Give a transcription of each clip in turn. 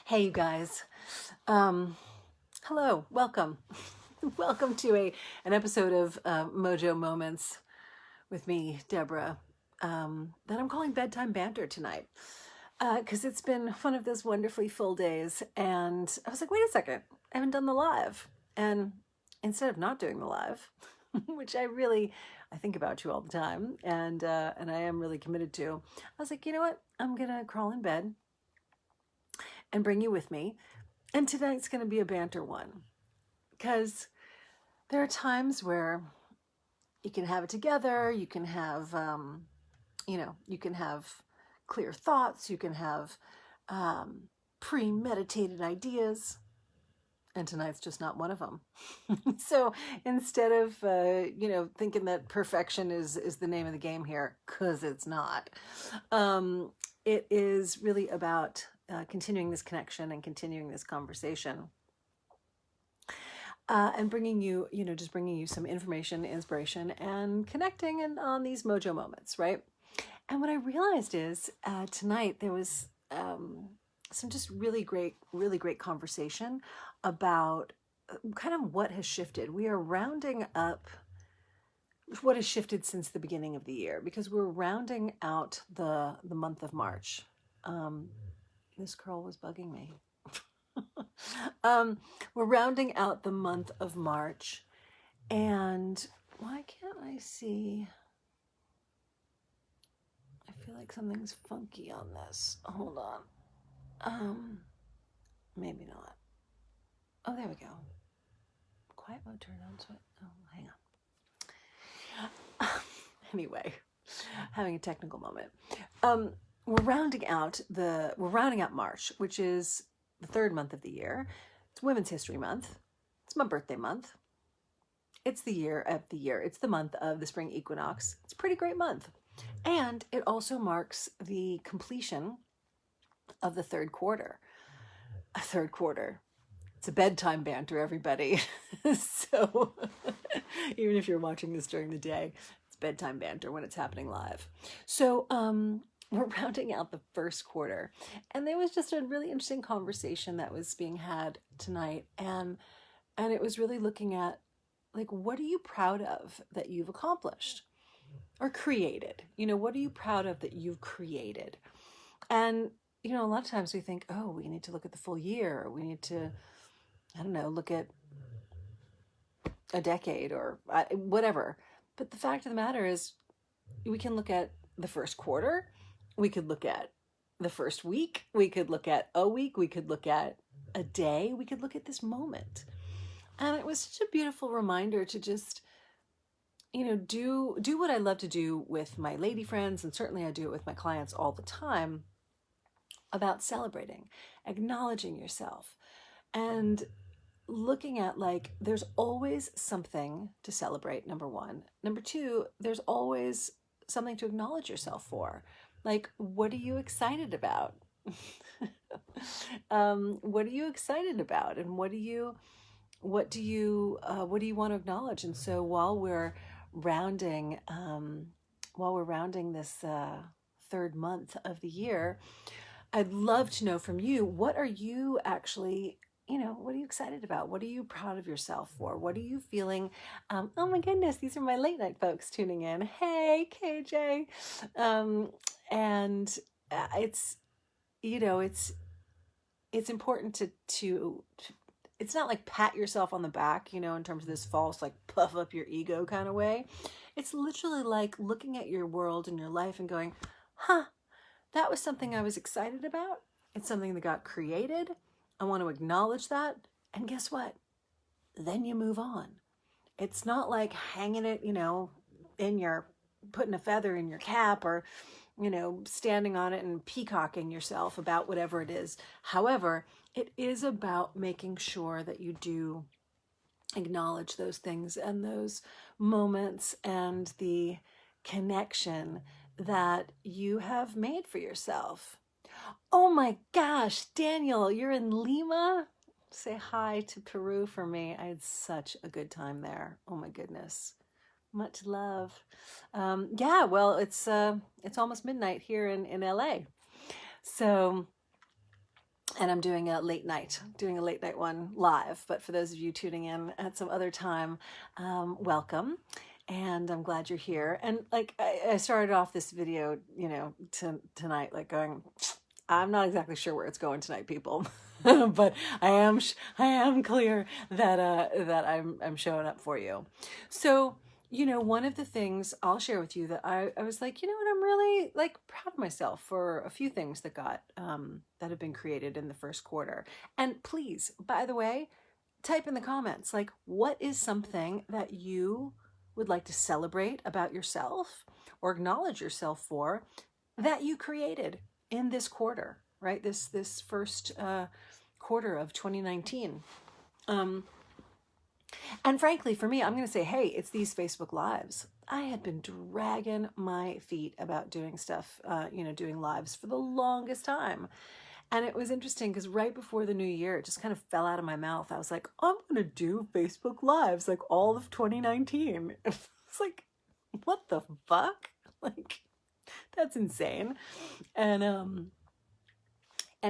Hey, you guys. Hello, welcome. Welcome to an episode of Mojo Moments with me, Deborah, that I'm calling Bedtime Banter tonight. Because it's been one of those wonderfully full days, and I was like, wait a second, I haven't done the live. And instead of not doing the live, which I think about you all the time, and I am really committed to, I was like, you know what, I'm gonna crawl in bed and bring you with me. And tonight's going to be a banter one because there are times where you can have it together, you can have, you can have clear thoughts, you can have premeditated ideas, and tonight's just not one of them. So instead of, thinking that perfection is the name of the game here, because it's not, it is really about continuing this connection and continuing this conversation. And bringing you, just bringing you some information, inspiration, and connecting on these mojo moments, right? And what I realized is tonight there was some just really great conversation about kind of what has shifted. We are rounding up what has shifted since the beginning of the year because we're rounding out the month of March. This curl was bugging me. We're rounding out the month of March, and why can't I see? I feel like something's funky on this. Hold on. Maybe not. Oh, there we go. Quiet mode turned on. So hang on. Anyway, having a technical moment. We're rounding out March, which is the third month of the year. It's Women's History Month. It's my birthday month. It's the year of the year. It's the month of the spring equinox. It's a pretty great month. And it also marks the completion of the third quarter. A third quarter. It's a bedtime banter, everybody. So even if you're watching this during the day, it's bedtime banter when it's happening live. So we're rounding out the first quarter. And there was just a really interesting conversation that was being had tonight. And it was really looking at, like, what are you proud of that you've accomplished or created? What are you proud of that you've created? And, a lot of times we think, oh, we need to look at the full year. Or we need to, look at a decade or whatever. But the fact of the matter is we can look at the first quarter. We could look at the first week. We could look at a week. We could look at a day. We could look at this moment. And it was such a beautiful reminder to just, do what I love to do with my lady friends. And certainly I do it with my clients all the time, about celebrating, acknowledging yourself, and looking at, like, there's always something to celebrate, number one. Number two, there's always something to acknowledge yourself for. Like, what are you excited about? What are you excited about? And what do you want to acknowledge? And so while we're rounding this third month of the year, I'd love to know from you, what are you actually, what are you excited about? What are you proud of yourself for? What are you feeling? Oh my goodness, these are my late night folks tuning in. Hey, KJ. And it's important to it's not like pat yourself on the back, in terms of this false, like, puff up your ego kind of way. It's literally like looking at your world and your life and going, that was something I was excited about. It's something that got created. I want to acknowledge that. And guess what? Then you move on. It's not like hanging it, putting a feather in your cap, or, standing on it and peacocking yourself about whatever it is. However, it is about making sure that you do acknowledge those things and those moments and the connection that you have made for yourself. Oh my gosh, Daniel, you're in Lima? Say hi to Peru for me. I had such a good time there. Oh my goodness. Much love. Yeah, well, it's almost midnight here in LA. So and I'm doing a late night one live. But for those of you tuning in at some other time, welcome. And I'm glad you're here. And like I started off this video, you know, tonight, like going, I'm not exactly sure where it's going tonight, people, but I am clear that that I'm showing up for you. So, you know, one of the things I'll share with you that I was like, you know what, I'm really like proud of myself for a few things that got that have been created in the first quarter. And please, by the way, type in the comments, like, what is something that you would like to celebrate about yourself or acknowledge yourself for that you created in this quarter, right? This first quarter of 2019. And frankly, for me, I'm going to say, hey, it's these Facebook Lives. I had been dragging my feet about doing stuff, you know, doing lives for the longest time. And it was interesting because right before the new year, it just kind of fell out of my mouth. I was like, I'm going to do Facebook Lives like all of 2019. It's like, what the fuck? Like, that's insane. And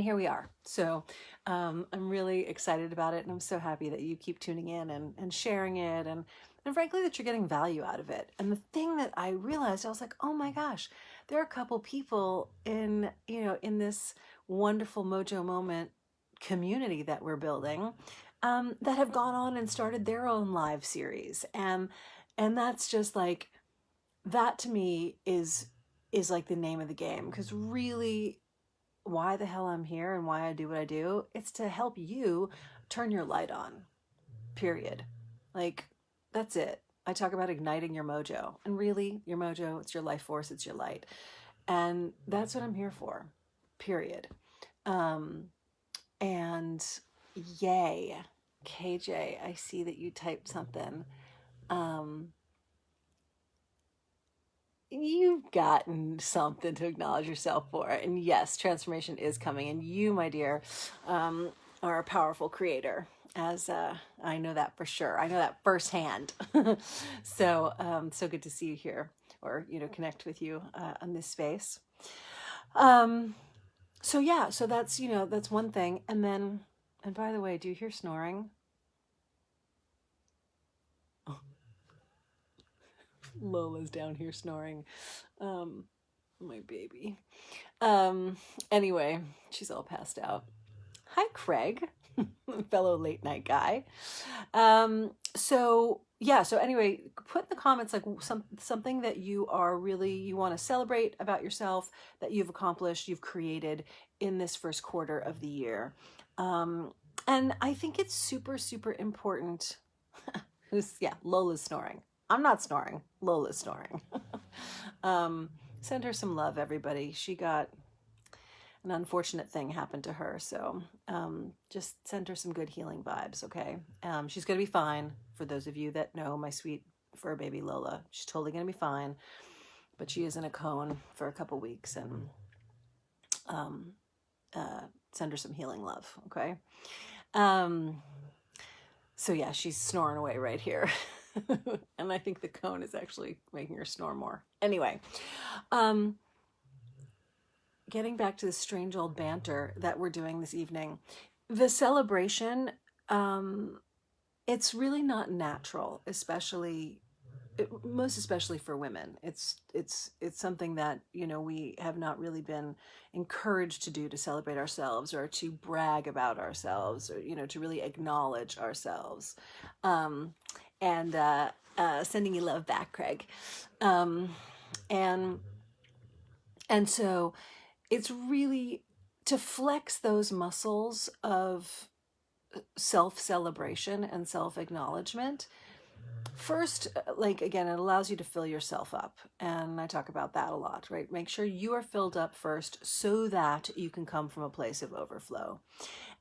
here we are. So I'm really excited about it. And I'm so happy that you keep tuning in and sharing it. And frankly, that you're getting value out of it. And the thing that I realized, I was like, oh my gosh, there are a couple people in, you know, in this wonderful Mojo Moment community that we're building that have gone on and started their own live series. And that's just like, that to me is like the name of the game. Because really, why the hell I'm here and why I do what I do, it's to help you turn your light on, period. Like, that's it. I talk about igniting your mojo, and really your mojo, it's your life force, it's your light. And that's what I'm here for, period. And yay, KJ, I see that you typed something. You've gotten something to acknowledge yourself for. And yes, transformation is coming. And you, my dear, are a powerful creator, as I know that for sure. I know that firsthand. So good to see you here, or, you know, connect with you on this space. So yeah, so that's, you know, that's one thing. And then, and by the way, do you hear snoring? Lola's down here snoring. My baby. Anyway, she's all passed out. Hi, Craig, fellow late night guy. So anyway, put in the comments like something that you want to celebrate about yourself, that you've accomplished, you've created in this first quarter of the year. And I think it's super, super important. Lola's snoring. I'm not snoring. Lola's snoring. Send her some love, everybody. She got an unfortunate thing happened to her. So just send her some good healing vibes, okay? She's going to be fine. For those of you that know my sweet fur baby Lola, she's totally going to be fine. But she is in a cone for a couple weeks, and send her some healing love, okay? So yeah, she's snoring away right here. And I think the cone is actually making her snore more. Anyway, getting back to the strange old banter that we're doing this evening, the celebration, it's really not natural, most especially for women. It's something that, you know, we have not really been encouraged to do, to celebrate ourselves or to brag about ourselves, or, you know, to really acknowledge ourselves. And sending you love back, Craig. And so it's really to flex those muscles of self-celebration and self-acknowledgement. First, like, again, it allows you to fill yourself up. And I talk about that a lot, right? Make sure you are filled up first so that you can come from a place of overflow.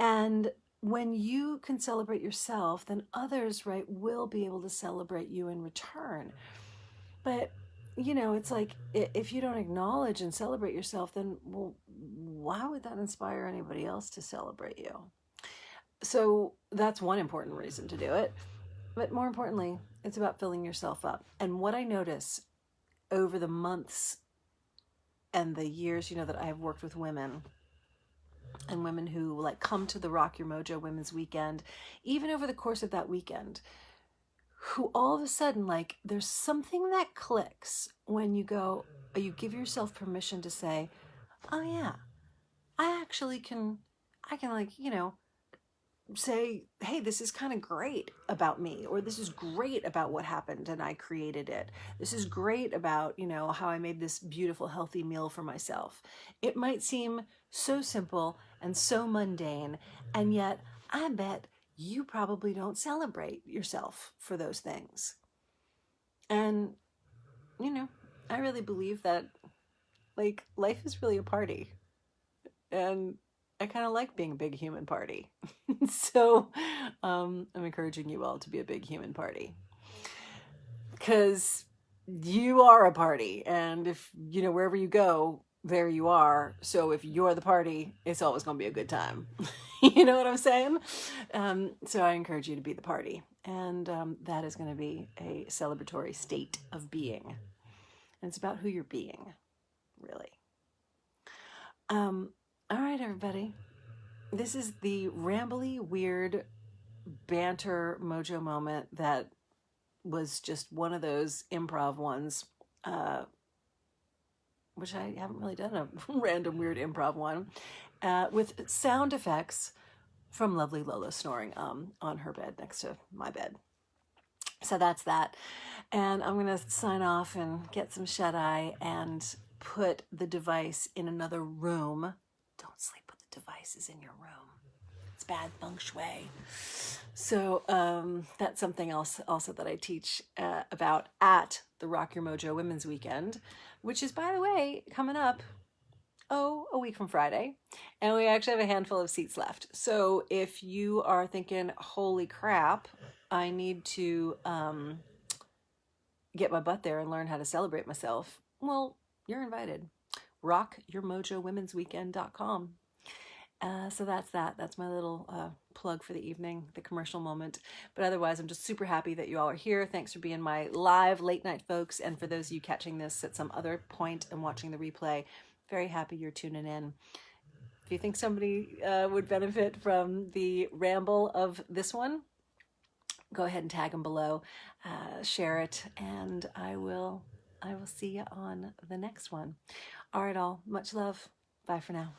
And when you can celebrate yourself, then others, right, will be able to celebrate you in return. But, you know, it's like, if you don't acknowledge and celebrate yourself, then, well, why would that inspire anybody else to celebrate you? So that's one important reason to do it. But more importantly, it's about filling yourself up. And what I notice over the months and the years, you know, that I have worked with women, and women who like come to the Rock Your Mojo Women's Weekend, even over the course of that weekend, who all of a sudden, like, there's something that clicks when you go, you give yourself permission to say, oh yeah, I can like, say, hey, this is kind of great about me, or this is great about what happened and I created it. This is great about, how I made this beautiful, healthy meal for myself. It might seem so simple and so mundane, and yet I bet you probably don't celebrate yourself for those things. And, I really believe that, like, life is really a party. And I kind of like being a big human party. So I'm encouraging you all to be a big human party. Because you are a party. And if, wherever you go, there you are. So if you're the party, it's always going to be a good time. You know what I'm saying? So I encourage you to be the party. And that is going to be a celebratory state of being. And it's about who you're being, really. All right, everybody. This is the rambly, weird banter mojo moment that was just one of those improv ones, which I haven't really done a random, weird improv one, with sound effects from lovely Lola snoring on her bed next to my bed. So that's that. And I'm going to sign off and get some shut-eye and put the device in another room. Don't sleep with the devices in your room. It's bad feng shui. So that's something else also that I teach about at the Rock Your Mojo Women's Weekend, which is, by the way, coming up, a week from Friday. And we actually have a handful of seats left. So if you are thinking, holy crap, I need to get my butt there and learn how to celebrate myself, well, you're invited. rockyourmojowomen'sweekend.com. So that's that. That's my little plug for the evening, the commercial moment. But otherwise, I'm just super happy that you all are here. Thanks for being my live late night folks. And for those of you catching this at some other point and watching the replay, very happy you're tuning in. If you think somebody would benefit from the ramble of this one, go ahead and tag them below, share it, and I will see you on the next one. All right, all. Much love. Bye for now.